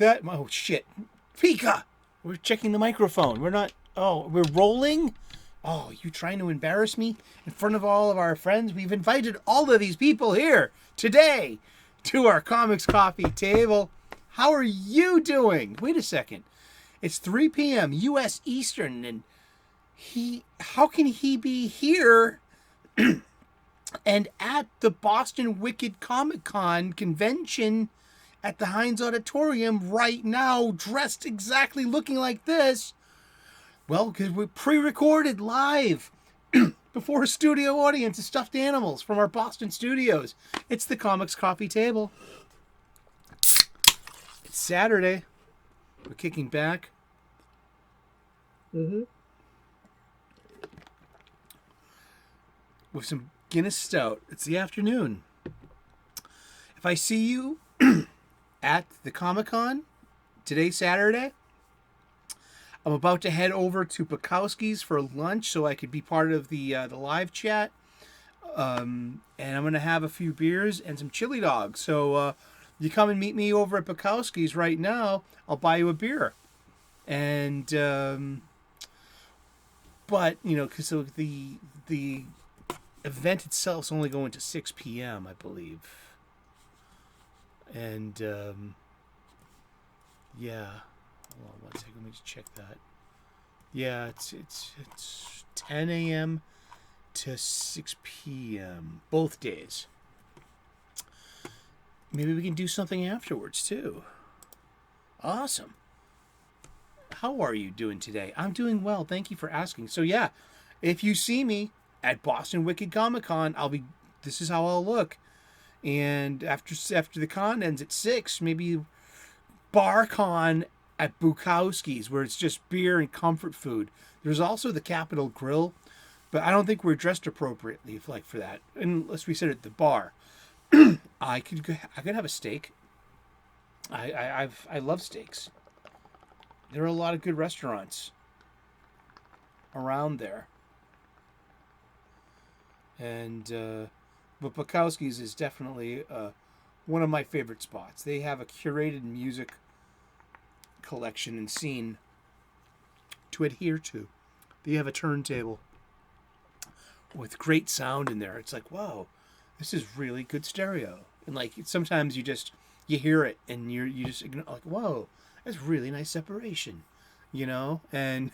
that. Oh, shit. Pika! We're checking the microphone. We're not... Oh, we're rolling? Oh, you trying to embarrass me in front of all of our friends? We've invited all of these people here today to our comics coffee table. How are you doing? Wait a second. It's 3 p.m. U.S. Eastern, and how can he be here and at the Boston Wicked Comic Con convention at the Heinz Auditorium right now, dressed exactly looking like this? Well, because we pre-recorded live before a studio audience of stuffed animals from our Boston studios. It's the Comics Coffee Table. It's Saturday. We're kicking back. With some Guinness Stout. It's the afternoon. If I see you at the Comic-Con today, Saturday, I'm about to head over to Bukowskis for lunch so I could be part of the live chat. And I'm going to have a few beers and some chili dogs. So you come and meet me over at Bukowskis right now, I'll buy you a beer. And, but, you know, because the event itself is only going to 6 p.m., I believe. And, yeah. Hold on one second, let me just check that. Yeah, it's 10 a.m. to 6 p.m. both days. Maybe we can do something afterwards too. Awesome. How are you doing today? I'm doing well. Thank you for asking. So yeah, if you see me at Boston Wicked Comic Con, this is how I'll look. And after the con ends at 6, maybe bar con at Bukowskis, where it's just beer and comfort food. There's also the Capitol Grill, but I don't think we're dressed appropriately for that, unless we sit at the bar. I could have a steak. I love steaks. There are a lot of good restaurants around there, and but Bukowskis is definitely one of my favorite spots. They have a curated music collection and scene to adhere to. They have a turntable with great sound in there. It's like, whoa, this is really good stereo. And like sometimes you hear it and you just ignore, like, whoa, that's really nice separation, you know. And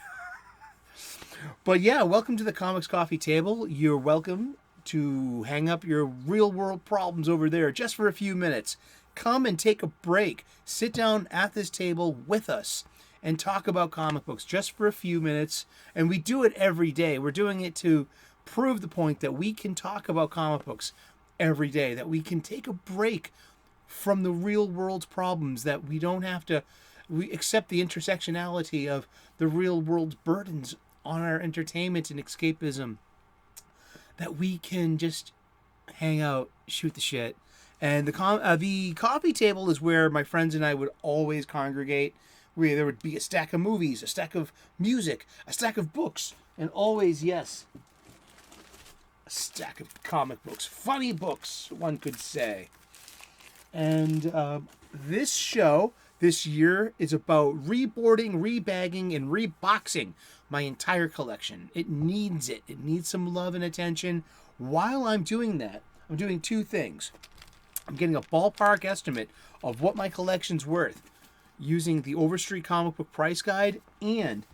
but yeah, welcome to the Comics Coffee Table. You're welcome to hang up your real world problems over there just for a few minutes. Come and take a break. Sit down at this table with us and talk about comic books just for a few minutes. And we do it every day. We're doing it to prove the point that we can talk about comic books every day, that we can take a break from the real world's problems, that we don't have to, we accept the intersectionality of the real world's burdens on our entertainment and escapism, that we can just hang out, shoot the shit. And the coffee table is where my friends and I would always congregate. Where there would be a stack of movies, a stack of music, a stack of books, and always, yes, a stack of comic books. Funny books, one could say. And this show, this year, is about reboarding, rebagging, and reboxing my entire collection. It needs it. It needs some love and attention. While I'm doing that, I'm doing two things. I'm getting a ballpark estimate of what my collection's worth using the Overstreet comic book price guide, and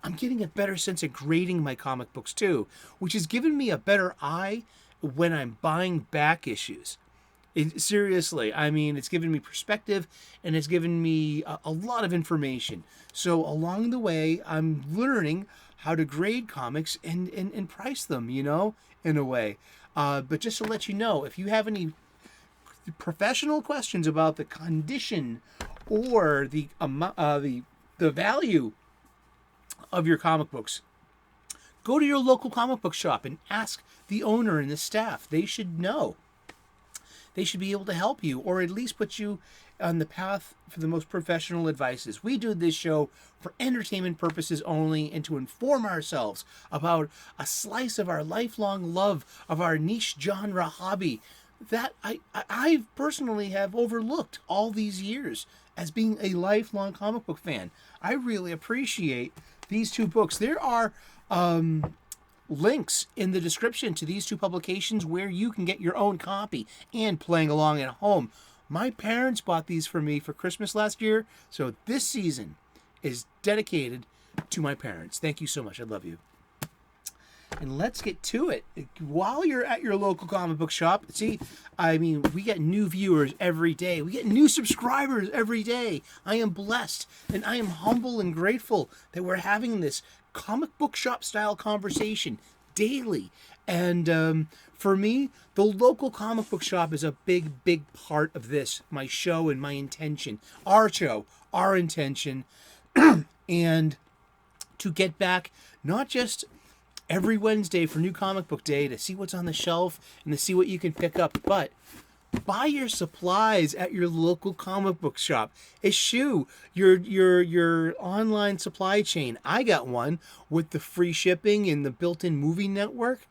I'm getting a better sense of grading my comic books too, which has given me a better eye when I'm buying back issues. Seriously, I mean, it's given me perspective and it's given me a lot of information. So along the way, I'm learning how to grade comics and price them, you know, in a way. But just to let you know, if you have any professional questions about the condition or the value of your comic books, go to your local comic book shop and ask the owner and the staff. They should know. They should be able to help you, or at least put you on the path for the most professional advices. We do this show for entertainment purposes only, and to inform ourselves about a slice of our lifelong love of our niche genre hobby, that I personally have overlooked all these years as being a lifelong comic book fan. I really appreciate these two books. There are links in the description to these two publications where you can get your own copy and playing along at home. My parents bought these for me for Christmas last year, so this season is dedicated to my parents. Thank you so much. I love you. And let's get to it. While you're at your local comic book shop, see, I mean, we get new viewers every day. We get new subscribers every day. I am blessed, and I am humble and grateful that we're having this comic book shop style conversation daily. And for me, the local comic book shop is a big, big part of this, my show and my intention. Our show, our intention, and to get back not just every Wednesday for New Comic Book Day to see what's on the shelf and to see what you can pick up, but buy your supplies at your local comic book shop. Eschew your online supply chain. I got one with the free shipping and the built-in movie network.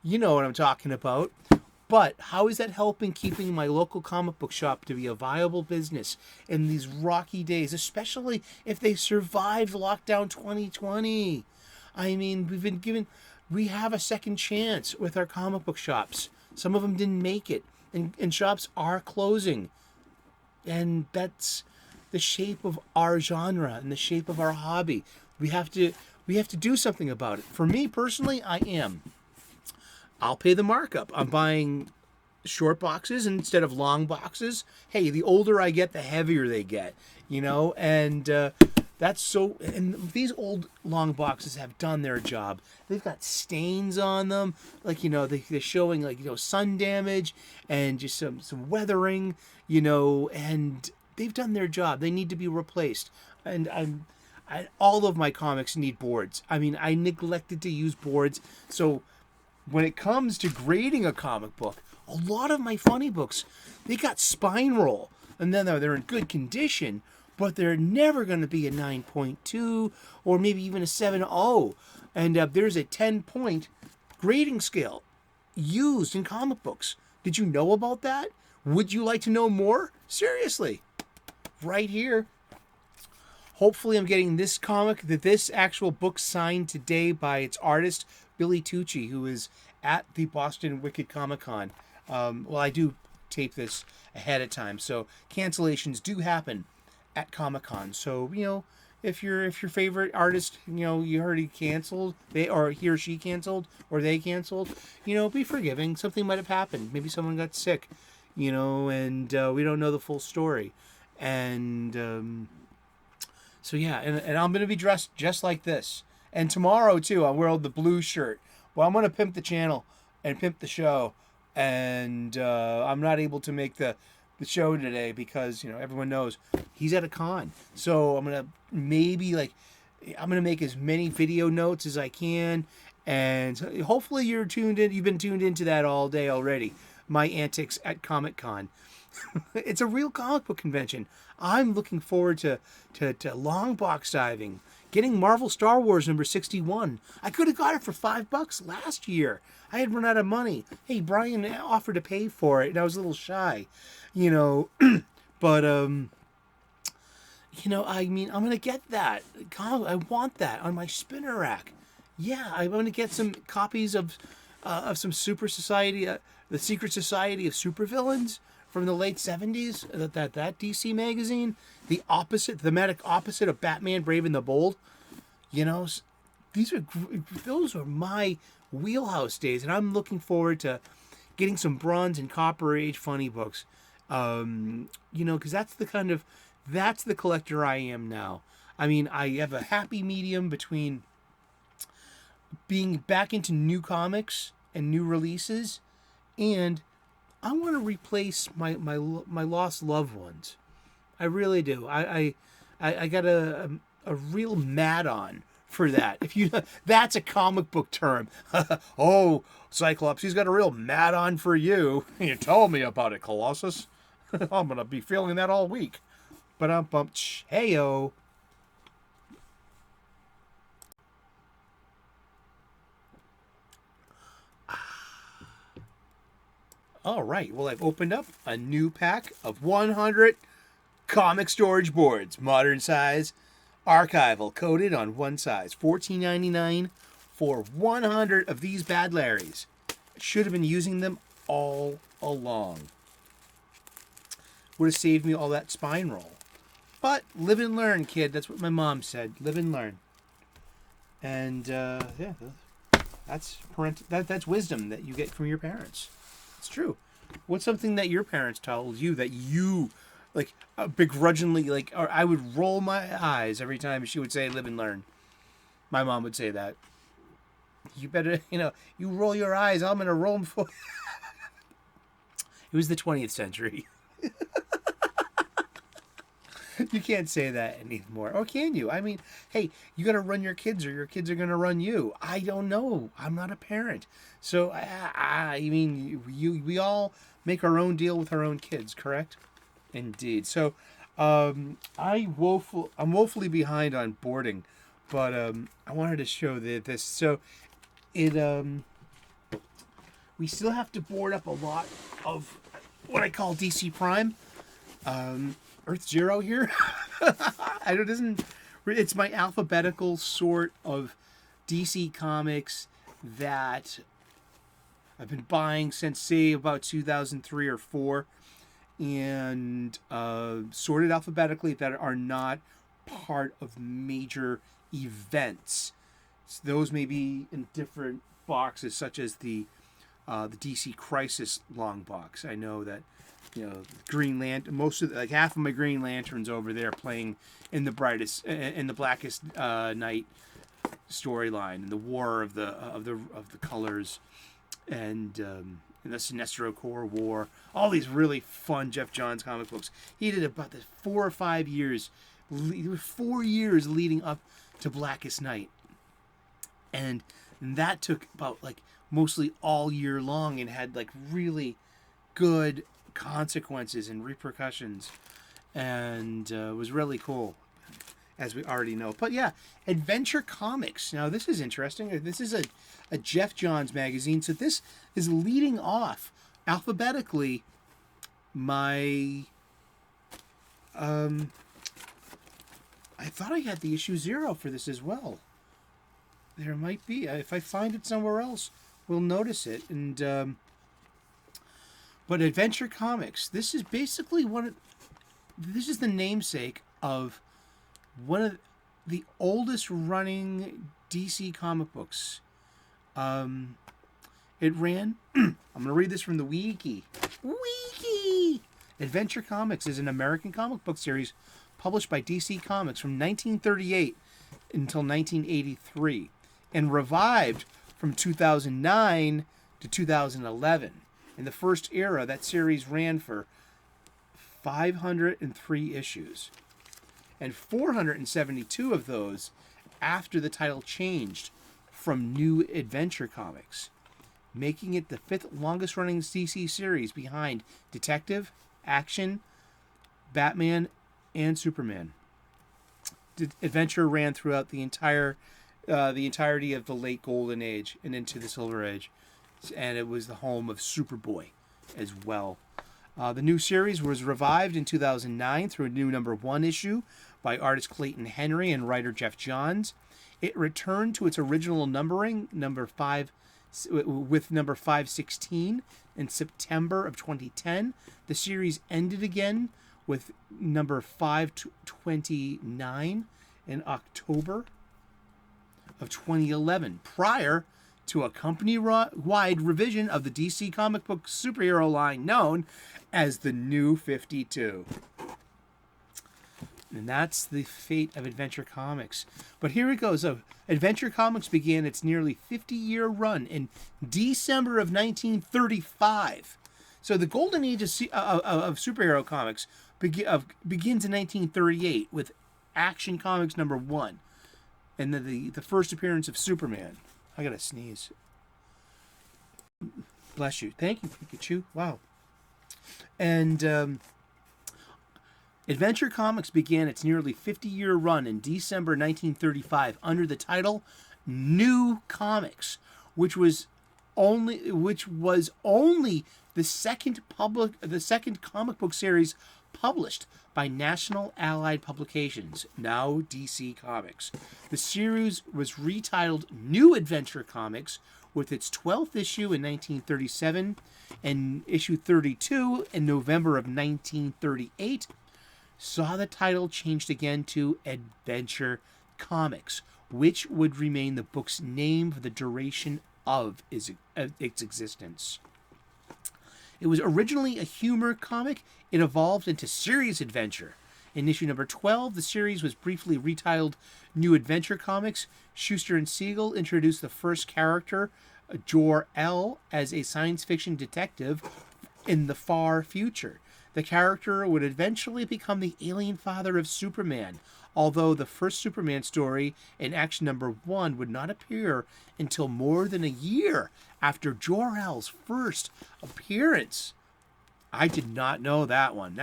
You know what I'm talking about. But how is that helping keeping my local comic book shop to be a viable business in these rocky days, especially if they survived lockdown 2020? I mean, we have a second chance with our comic book shops. Some of them didn't make it, and shops are closing. And that's the shape of our genre and the shape of our hobby. We have to do something about it. For me personally, I'll pay the markup. I'm buying short boxes instead of long boxes. Hey, the older I get, the heavier they get, and that's so. And these old long boxes have done their job. They've got stains on them, like they're showing sun damage and just some weathering, and they've done their job. They need to be replaced. And all of my comics need boards. I mean, I neglected to use boards, so when it comes to grading a comic book, a lot of my funny books, they got spine roll, and then they're in good condition, but they're never going to be a 9.2 or maybe even a 7.0. And there's a 10-point grading scale used in comic books. Did you know about that? Would you like to know more? Seriously, right here. Hopefully I'm getting this actual book signed today by its artist, Billy Tucci, who is at the Boston Wicked Comic Con. Well, I do tape this ahead of time, so cancellations do happen at Comic Con. So, if your favorite artist, you heard he canceled, he or she canceled, or they canceled, be forgiving. Something might have happened. Maybe someone got sick, and we don't know the full story. And so yeah, and I'm gonna be dressed just like this. And tomorrow too, I'll wear the blue shirt. Well, I'm gonna pimp the channel and pimp the show, and I'm not able to make the show today because everyone knows he's at a con. So I'm gonna make as many video notes as I can, and hopefully you're tuned in. You've been tuned into that all day already. My antics at Comic Con. It's a real comic book convention. I'm looking forward to long box diving, getting Marvel Star Wars number 61. I could have got it for $5 last year. I had run out of money. Hey, Brian offered to pay for it, and I was a little shy, but I'm gonna get that. I want that on my spinner rack. Yeah, I'm gonna get some copies of some Super Society, the Secret Society of Supervillains from the late 70s, that DC magazine, the thematic opposite of Batman Brave and the Bold. Those are my wheelhouse days, and I'm looking forward to getting some Bronze and Copper Age funny books. Because that's the collector I am now. I mean, I have a happy medium between being back into new comics and new releases, and I want to replace my lost loved ones. I really do. I got a real mad-on for that. That's a comic book term. Oh, Cyclops, he's got a real mad-on for you. You told me about it, Colossus. I'm gonna be feeling that all week. But I'm bumped. Heyo. All right. Well, I've opened up a new pack of 100 comic storage boards, modern size, archival, coated on one size, $14.99 for 100 of these bad Larrys. I should have been using them all along. Would have saved me all that spine roll. But live and learn, kid. That's what my mom said. Live and learn. And yeah, that's wisdom that you get from your parents. It's true. What's something that your parents told you that you like begrudgingly like? Or I would roll my eyes every time she would say "live and learn." My mom would say that. You better, you roll your eyes. I'm gonna roll them for. It was the 20th century. You can't say that anymore. Or can you? I mean, hey, you got to run your kids or your kids are going to run you. I don't know. I'm not a parent. So, I mean, we all make our own deal with our own kids, correct? Indeed. So, I'm woefully behind on boarding, but I wanted to show this. So, we still have to board up a lot of what I call DC Prime. Earth Zero here. It's my alphabetical sort of DC comics that I've been buying since, say, about 2003 or 4, and sorted alphabetically that are not part of major events. So those may be in different boxes, such as the DC Crisis long box. I know that Green Lantern. Half of my Green Lanterns over there playing in the blackest night storyline, and the War of the Colors, and the Sinestro Corps War. All these really fun Jeff Johns comic books. He did about 4 or 5 years. 4 years leading up to Blackest Night, and that took about mostly all year long, and had really good consequences and repercussions, and was really cool, as we already know. But yeah, Adventure Comics. Now this is interesting. This is a Jeff Johns magazine, so this is leading off alphabetically my I thought I had the issue 0 for this as well. There might be. If I find it somewhere else, we'll notice it. And but Adventure Comics, this is basically this is the namesake of one of the oldest running DC comic books. It ran, I'm going to read this from the wiki. Adventure Comics is an American comic book series published by DC Comics from 1938 until 1983, and revived from 2009 to 2011. In the first era, that series ran for 503 issues, and 472 of those after the title changed from New Adventure Comics, making it the 5th longest running DC series behind Detective, Action, Batman, and Superman. Adventure ran throughout the entirety of the late Golden Age and into the Silver Age, and it was the home of Superboy as well. The new series was revived in 2009 through a new #1 issue by artist Clayton Henry and writer Jeff Johns. It returned to its original numbering, with number 516 in September of 2010. The series ended again with number 529 in October of 2011, prior to a company-wide revision of the DC comic book superhero line known as the New 52. And that's the fate of Adventure Comics. But here it goes. Adventure Comics began its nearly 50-year run in December of 1935. So the golden age of superhero comics begins in 1938 with Action Comics #1, and then the first appearance of Superman. I gotta sneeze. Bless you. Thank you, Pikachu. Wow. And Adventure Comics began its nearly 50-year run in December 1935 under the title New Comics, which was only the second comic book series published by National Allied Publications, now DC Comics. The series was retitled New Adventure Comics, with its 12th issue in 1937 and issue 32 in November of 1938, saw the title changed again to Adventure Comics, which would remain the book's name for the duration of its existence. It was originally a humor comic. It evolved into serious adventure. In issue number 12, the series was briefly retitled New Adventure Comics. Schuster and Siegel introduced the first character, Jor-El, as a science fiction detective in the far future. The character would eventually become the alien father of Superman, although the first Superman story in Action Number 1 would not appear until more than a year after Jor-El's first appearance. I did not know that one.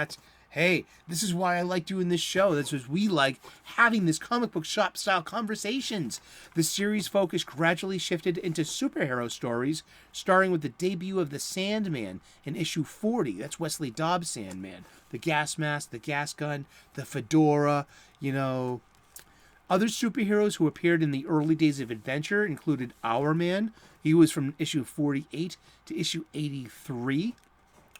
Hey, this is why I like doing this show. This is we like having this comic book shop style conversations. The series focus gradually shifted into superhero stories, starting with the debut of the Sandman in issue 40. That's Wesley Dobbs' Sandman. The gas mask, the gas gun, the fedora, Other superheroes who appeared in the early days of Adventure included Our Man. He was from issue 48 to issue 83.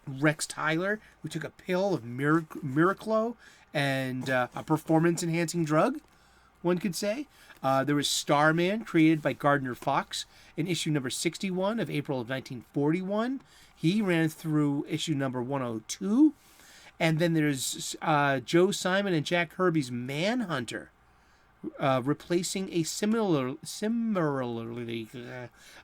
Rex Tyler, who took a pill of Miraclo and a performance-enhancing drug, one could say. There was Starman, created by Gardner Fox, in issue number 61 of April of 1941. He ran through issue number 102. And then there's Joe Simon and Jack Kirby's Manhunter, replacing a similarly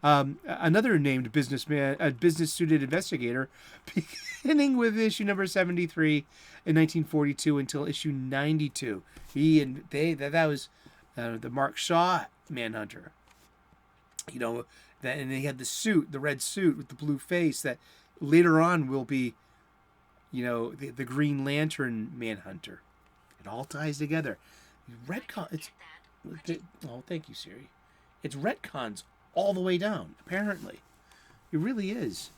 another named businessman, a business-suited investigator, beginning with issue number 73 in 1942 until issue 92. That was the Mark Shaw Manhunter. And he had the suit, the red suit with the blue face that later on will be, the Green Lantern Manhunter. It all ties together. Thank you, Siri. It's retcons all the way down, apparently. It really is.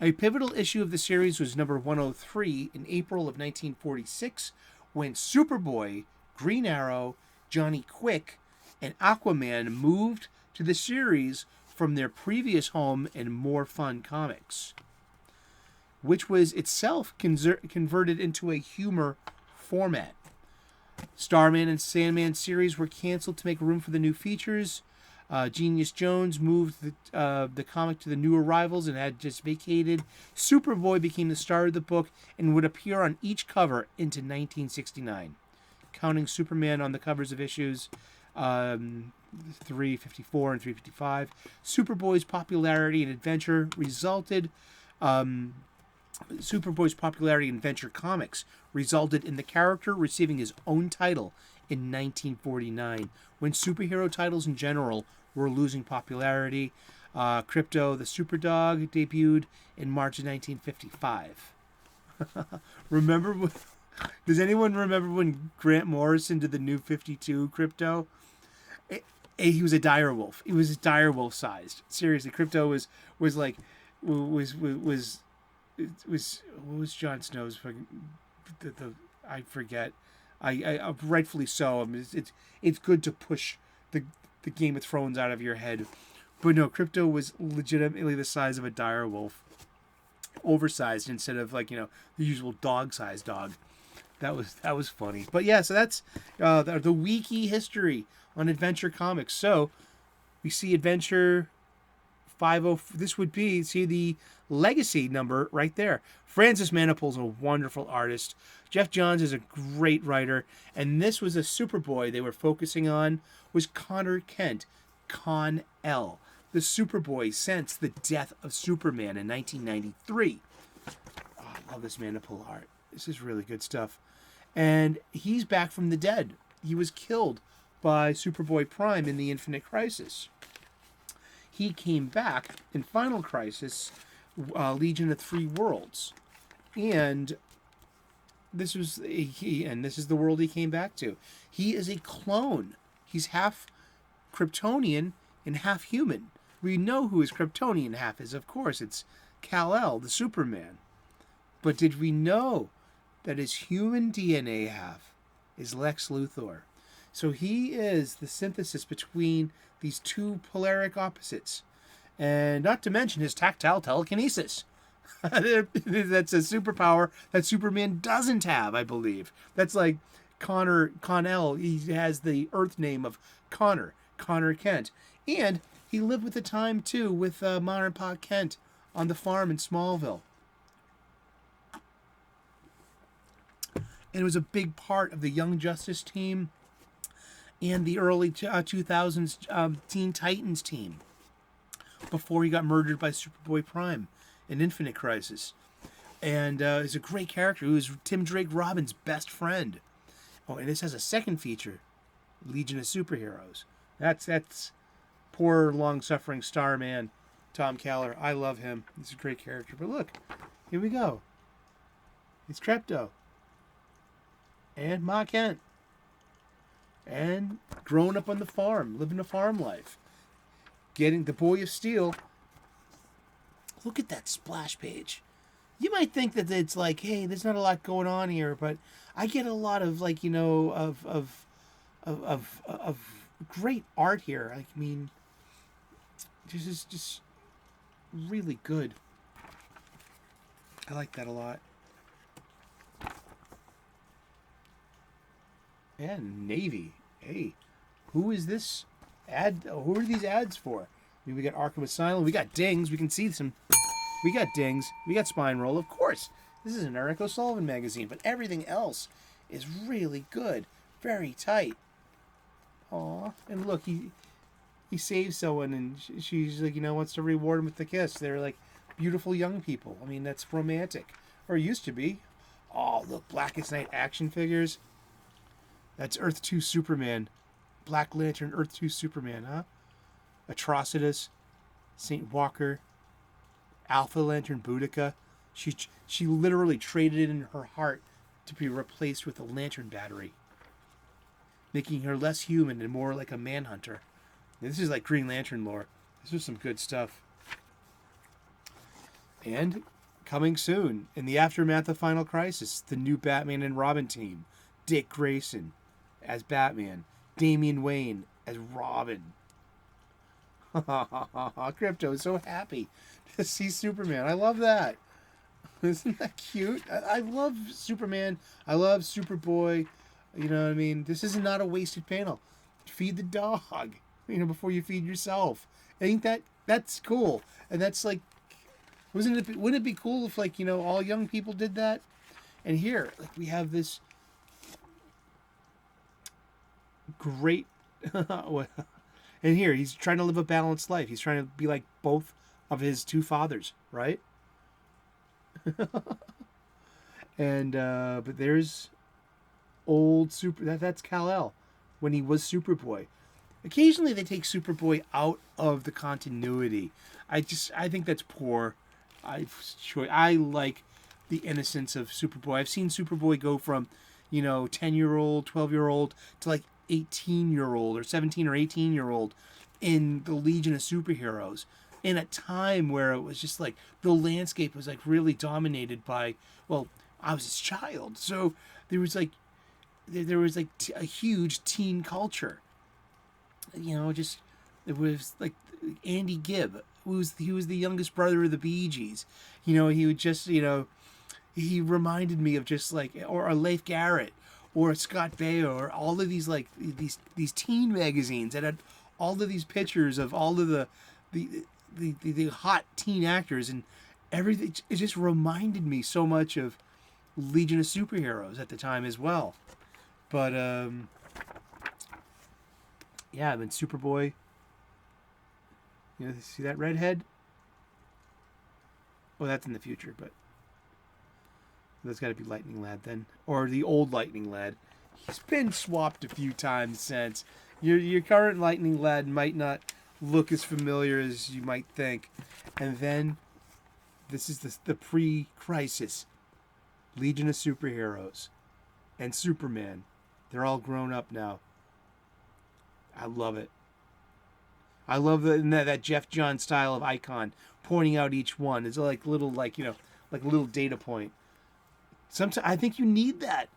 A pivotal issue of the series was number 103 in April of 1946, when Superboy, Green Arrow, Johnny Quick, and Aquaman moved to the series from their previous home in More Fun Comics, which was itself converted into a humor format. Starman and Sandman series were canceled to make room for the new features. Genius Jones moved the comic to the new arrivals and had just vacated. Superboy became the star of the book and would appear on each cover into 1969. Counting Superman on the covers of issues 354 and 355, Superboy's popularity in Adventure Comics resulted in the character receiving his own title in 1949, when superhero titles in general were losing popularity. Crypto the Superdog debuted in March of 1955. Does anyone remember when Grant Morrison did the New 52 Crypto? He was a direwolf. He was direwolf sized. Seriously, Crypto was what was Jon Snow's? I forget. I rightfully so. I mean, it's good to push the Game of Thrones out of your head, but no, Crypto was legitimately the size of a direwolf, oversized instead of the usual dog-sized dog. That was funny. But yeah, so that's the wiki history on Adventure Comics. So we see Adventure 50. This would be the legacy number right there. Francis Manapul's a wonderful artist. Jeff Johns is a great writer, and this was a Superboy they were focusing on was Connor Kent, Con-El, the Superboy since the death of Superman in 1993. Oh, I love this Manapul art. This is really good stuff. And he's back from the dead. He was killed by Superboy Prime in the Infinite Crisis. He came back in Final Crisis, Legion of Three Worlds, and this is the world he came back to. He is a clone. He's half Kryptonian and half human. We know who his Kryptonian half is. Of course, it's Kal-El, the Superman. But did we know that his human DNA half is Lex Luthor? So he is the synthesis between these two polaric opposites. And not to mention his tactile telekinesis. That's a superpower that Superman doesn't have, I believe. That's like Con-El. He has the Earth name of Connor Kent. And he lived with the time, too, with Ma and Pa Kent on the farm in Smallville. And it was a big part of the Young Justice team and the early 2000s Teen Titans team before he got murdered by Superboy Prime in Infinite Crisis. And he's a great character. He was Tim Drake Robin's best friend. Oh, and this has a second feature, Legion of Superheroes. That's poor, long-suffering star man, Tom Keller. I love him. He's a great character. But look, here we go. It's Krepto. And Ma Kent. And growing up on the farm, living a farm life. Getting the Boy of Steel. Look at that splash page. You might think that it's like, hey, there's not a lot going on here, but I get a lot of like, you know, of great art here. I mean, this is just really good. I like that a lot. And Navy. Hey, who is this ad? Who are these ads for? I mean, we got Arkham Asylum. We got dings. We can see some. We got dings. We got Spine Roll. Of course, this is an Eric O'Sullivan magazine, but everything else is really good. Very tight. Aw. And look, he saves someone, and she's like, you know, wants to reward him with the kiss. They're like beautiful young people. I mean, that's romantic. Or used to be. Oh, look, Blackest Night action figures. That's Earth 2 Superman. Black Lantern, Earth 2 Superman, huh? Atrocitus, St. Walker, Alpha Lantern Boudica. She literally traded in her heart to be replaced with a lantern battery, making her less human and more like a manhunter. This is like Green Lantern lore. This is some good stuff. And coming soon, in the aftermath of Final Crisis, the new Batman and Robin team. Dick Grayson as Batman. Damian Wayne as Robin. Krepto is so happy to see Superman. I love that. Isn't that cute? I love Superman. I love Superboy. You know what I mean? This is not a wasted panel. Feed the dog, you know, before you feed yourself. I think that's cool. And that's like, wouldn't it be cool if, like, you know, all young people did that? And here, like, we have this great and here he's trying to live a balanced life. He's trying to be like both of his two fathers, right? And but there's old that's Kal-El when he was Superboy. Occasionally they take Superboy out of the continuity. I think that's poor. I like the innocence of Superboy. I've seen Superboy go from, you know, 10-year-old, 12-year-old to like 18-year-old or 17 or 18-year-old in the Legion of Superheroes, in a time where it was just like the landscape was like really dominated by, well, I was his child, so there was like a huge teen culture. You know, just it was like Andy Gibb, he was the youngest brother of the Bee Gees. You know, he would just, you know, he reminded me of just like, or a Leif Garrett, or Scott Baio, or all of these like these teen magazines that had all of these pictures of all of the hot teen actors and everything. It just reminded me so much of Legion of Superheroes at the time as well. But yeah, then Superboy. You know, see that redhead? Well, that's in the future, but that's got to be Lightning Lad then, or the old Lightning Lad. He's been swapped a few times since. Your current Lightning Lad might not look as familiar as you might think. And then this is the pre-crisis Legion of Superheroes and Superman. They're all grown up now. I love it. I love that Jeff Johns style of icon, pointing out each one. It's like little, like, like a little data point. Sometimes I think you need that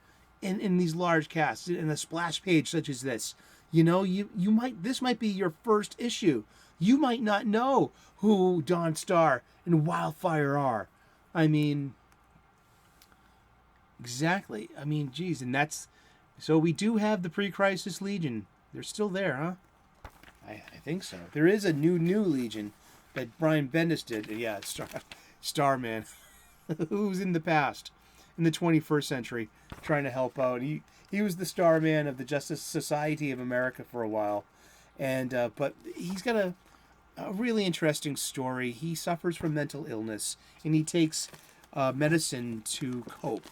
in these large casts, in a splash page such as this. You might, this might be your first issue. You might not know who Dawn Star and Wildfire are. I mean, exactly. I mean, geez, and that's, so we do have the pre-crisis Legion. They're still there, huh? I think so. There is a new Legion that Brian Bendis did. Yeah, Starman, who's in the past, in the 21st century, trying to help out. He was the Starman of the Justice Society of America for a while, and but he's got a really interesting story. He suffers from mental illness, and he takes medicine to cope.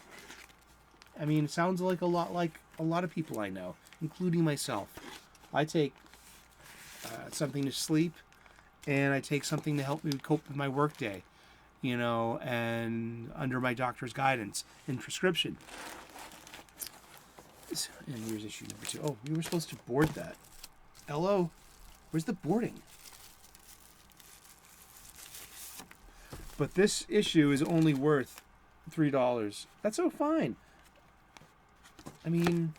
I mean, it sounds like a lot of people I know, including myself. I take something to sleep, and I take something to help me cope with my workday, and under my doctor's guidance and prescription. And here's issue number 2. Oh, we were supposed to board that. Hello? Where's the boarding? But this issue is only worth $3. That's so fine. I mean,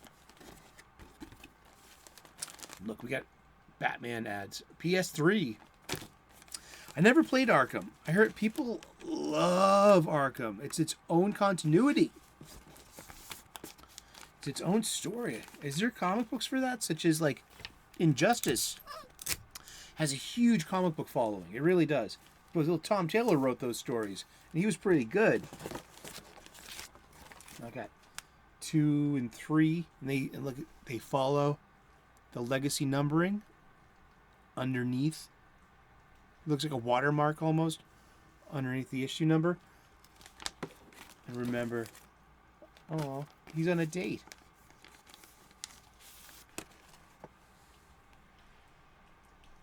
look, we got Batman ads. PS3. I never played Arkham. I heard people love Arkham. It's its own continuity. It's its own story. Is there comic books for that? Such as, like, Injustice has a huge comic book following. It really does. But Tom Taylor wrote those stories, and he was pretty good. I got 2 and 3, and they follow the legacy numbering underneath. It looks like a watermark almost underneath the issue number. And remember, oh, he's on a date.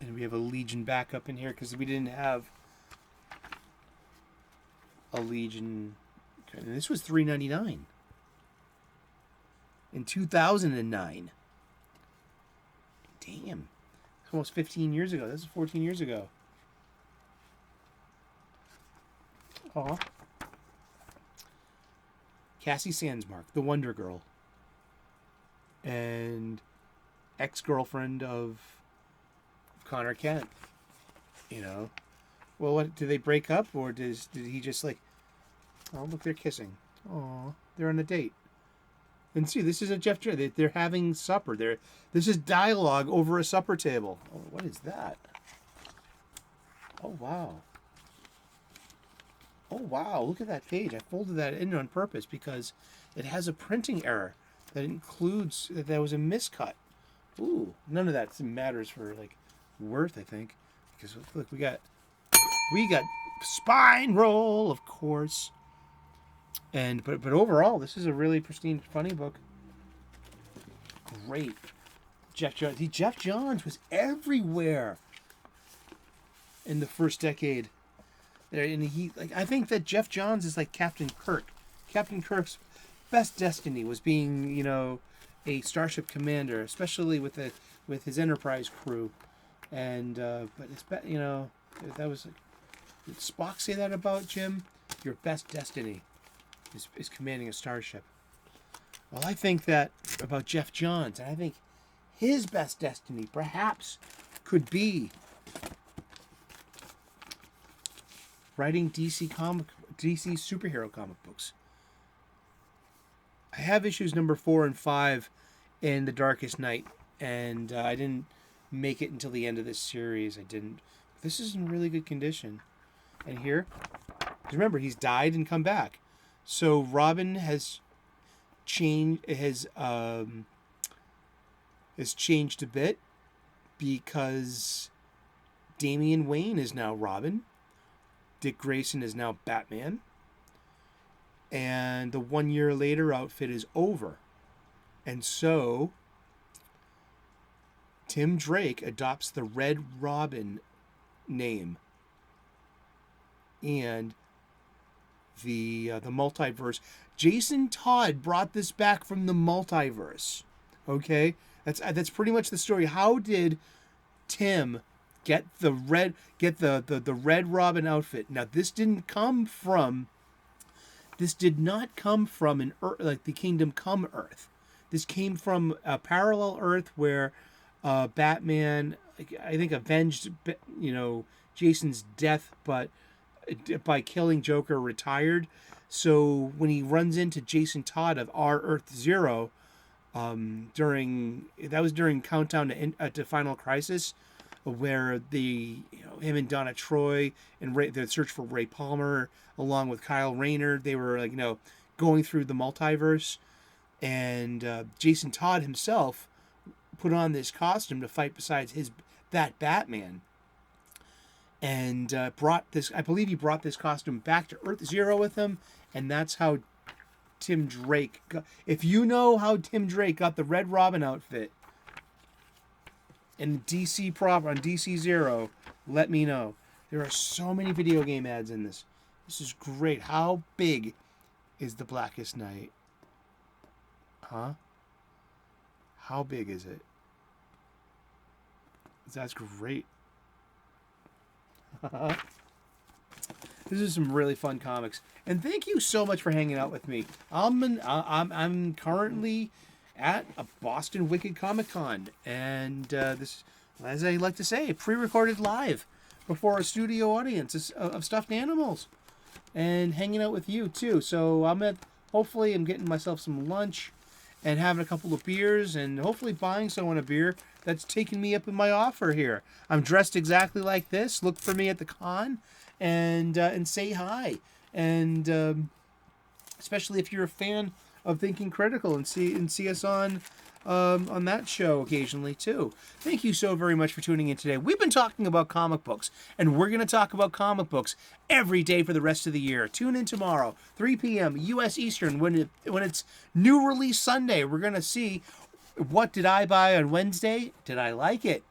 And we have a Legion backup in here because we didn't have a Legion. And this was $3.99 in 2009. Damn. Almost 15 years ago. This is 14 years ago. Aw. Cassie Sandsmark, the Wonder Girl. And ex-girlfriend of Connor Kent. Well, what, did they break up, or did he just like, oh, look, they're kissing. Aw, they're on a date. And see, this is a Jeff Jones. They're having supper. This is dialogue over a supper table. Oh, what is that? Oh, wow. Oh, wow. Look at that page. I folded that in on purpose because it has a printing error that includes that there was a miscut. Ooh, none of that matters for, like, worth, I think. Because, look, we got spine roll, of course. And but overall, this is a really pristine, funny book. Great. Jeff Johns. Jeff Johns was everywhere in the first decade. And I think that Jeff Johns is like Captain Kirk. Captain Kirk's best destiny was being, a starship commander, especially with his Enterprise crew. And but it's that was like, did Spock say that about Jim? Your best destiny is commanding a starship. Well, I think that about Jeff Johns, and I think his best destiny perhaps could be writing DC superhero comic books. I have issues number 4 and 5 in The Darkest Night, and I didn't make it until the end of this series. I didn't. This is in really good condition. And here, remember, he's died and come back. So Robin has changed a bit because Damian Wayne is now Robin. Dick Grayson is now Batman. And the 1 year later outfit is over. And so Tim Drake adopts the Red Robin name. And the multiverse. Jason Todd brought this back from the multiverse. Okay? That's pretty much the story. How did Tim get the Red Robin outfit. Now this did not come from like the Kingdom Come Earth. This came from a parallel Earth where Batman, I think, avenged Jason's death, but by killing Joker, retired. So when he runs into Jason Todd of our Earth Zero, during Countdown to Final Crisis, where him and Donna Troy and the search for Ray Palmer, along with Kyle Rayner, they were going through the multiverse, and Jason Todd himself put on this costume to fight besides that Batman, and I believe he brought this costume back to Earth Zero with him, and that's how Tim Drake if you know how Tim Drake got the Red Robin outfit in DC proper on DC Zero, let me know. There are so many video game ads in this. This is great. How big is the Blackest Night? Huh? How big is it? That's great. This is some really fun comics, and thank you so much for hanging out with me. I'm currently at a Boston Wicked Comic Con, and this, as I like to say, pre-recorded live before a studio audience of stuffed animals, and hanging out with you too. So hopefully I'm getting myself some lunch and having a couple of beers, and hopefully buying someone a beer that's taking me up in my offer here. I'm dressed exactly like this. Look for me at the con, and say hi. And especially if you're a fan of Thinking Critical, and see us on that show occasionally too. Thank you so very much for tuning in today. We've been talking about comic books, and we're going to talk about comic books every day for the rest of the year. Tune in tomorrow, 3 p.m. U.S. Eastern, when it's New Release Sunday. We're going to see, what did I buy on Wednesday? Did I like it?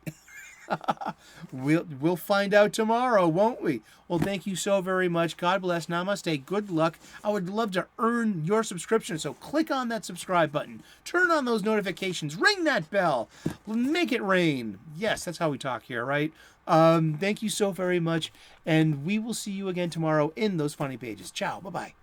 We'll find out tomorrow, won't we? Well, thank you so very much. God bless. Namaste. Good luck. I would love to earn your subscription, so click on that subscribe button. Turn on those notifications. Ring that bell. Make it rain. Yes, that's how we talk here, right? Thank you so very much, and we will see you again tomorrow in those funny pages. Ciao. Bye-bye.